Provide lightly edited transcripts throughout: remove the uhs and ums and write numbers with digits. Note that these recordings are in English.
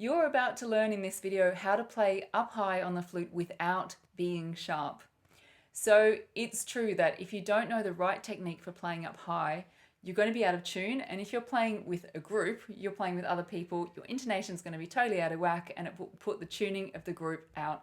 You're about to learn in this video how to play up high on the flute without being sharp. So it's true that if you don't know the right technique for playing up high, you're going to be out of tune. And if you're playing with a group, you're playing with other people, your intonation is going to be totally out of whack and it will put the tuning of the group out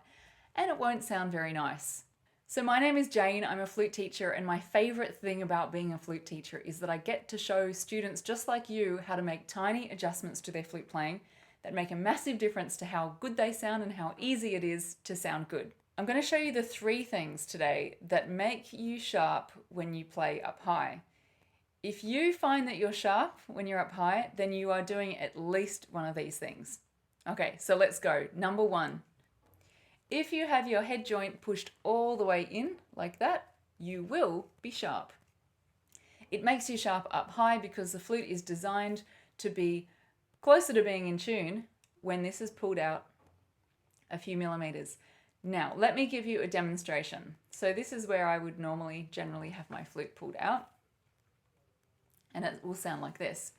and it won't sound very nice. So my name is Jane, I'm a flute teacher, and my favorite thing about being a flute teacher is that I get to show students just like you how to make tiny adjustments to their flute playing that make a massive difference to how good they sound and how easy it is to sound good. I'm going to show you the 3 things today that make you sharp when you play up high. If you find that you're sharp when you're up high, then you are doing at least one of these things. Okay, so let's go. Number 1. If you have your head joint pushed all the way in like that, you will be sharp. It makes you sharp up high because the flute is designed to be closer to being in tune when this is pulled out a few millimeters. Now, let me give you a demonstration. So this is where I would generally have my flute pulled out, and it will sound like this.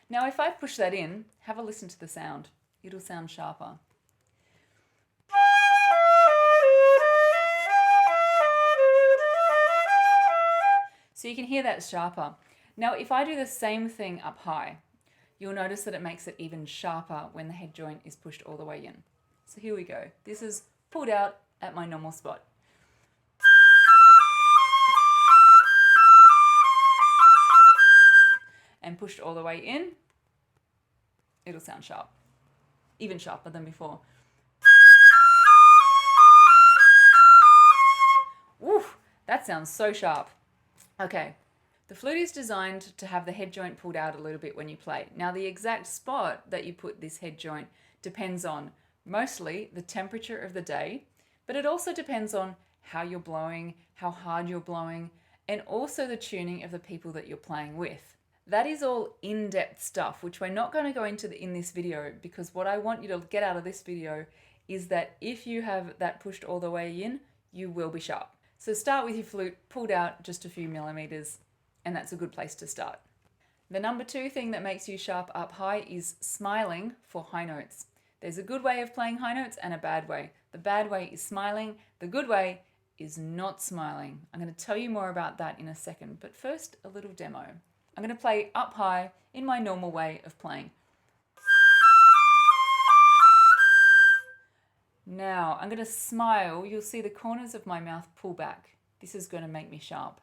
Now, if I push that in, have a listen to the sound. It'll sound sharper. So you can hear that sharper. Now, if I do the same thing up high, you'll notice that it makes it even sharper when the head joint is pushed all the way in. So here we go. This is pulled out at my normal spot. And pushed all the way in, it'll sound sharp. Even sharper than before. Woof, that sounds so sharp. Okay, the flute is designed to have the head joint pulled out a little bit when you play. Now, the exact spot that you put this head joint depends on mostly the temperature of the day, but it also depends on how you're blowing, how hard you're blowing, and also the tuning of the people that you're playing with. That is all in-depth stuff, which we're not going to go into in this video, because what I want you to get out of this video is that if you have that pushed all the way in, you will be sharp. So start with your flute pulled out just a few millimeters, and that's a good place to start. The number 2 thing that makes you sharp up high is smiling for high notes. There's a good way of playing high notes and a bad way. The bad way is smiling. The good way is not smiling. I'm going to tell you more about that in a second, but first a little demo. I'm going to play up high in my normal way of playing. Now, I'm going to smile. You'll see the corners of my mouth pull back. This is going to make me sharp.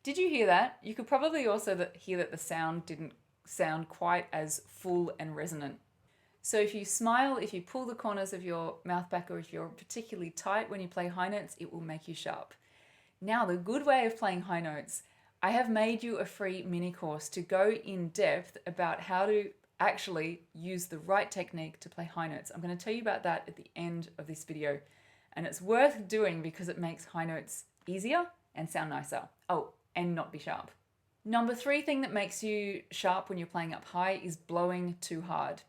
Did you hear that? You could probably also hear that the sound didn't sound quite as full and resonant. So if you smile, if you pull the corners of your mouth back, or if you're particularly tight when you play high notes, it will make you sharp. Now, the good way of playing high notes, I have made you a free mini course to go in depth about how to actually use the right technique to play high notes. I'm going to tell you about that at the end of this video, and it's worth doing because it makes high notes easier and sound nicer. Oh, and not be sharp. Number 3 thing that makes you sharp when you're playing up high is blowing too hard.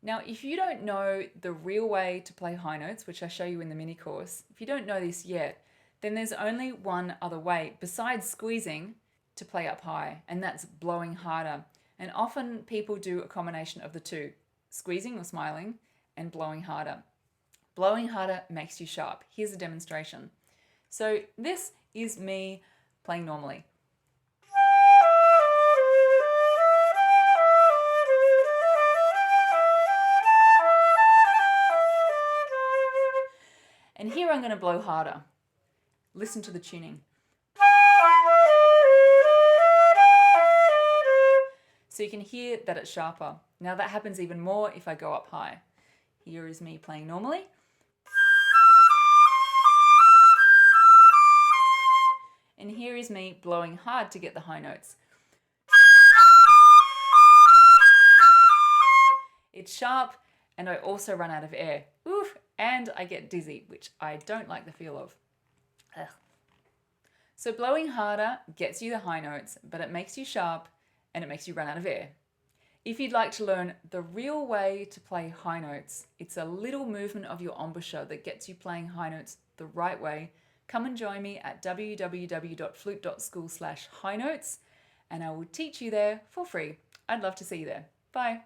Now, if you don't know the real way to play high notes, which I show you in the mini course, if you don't know this yet, then there's only one other way besides squeezing to play up high, and that's blowing harder. And often people do a combination of the two, squeezing or smiling and blowing harder. Blowing harder makes you sharp. Here's a demonstration. So this is me playing normally. And here I'm going to blow harder. Listen to the tuning. So you can hear that it's sharper. Now that happens even more if I go up high. Here is me playing normally. And here is me blowing hard to get the high notes. It's sharp, and I also run out of air. Oof, and I get dizzy, which I don't like the feel of. Ugh. So blowing harder gets you the high notes, but it makes you sharp and it makes you run out of air. If you'd like to learn the real way to play high notes, it's a little movement of your embouchure that gets you playing high notes the right way. Come and join me at www.flute.school/high notes, and I will teach you there for free. I'd love to see you there. Bye.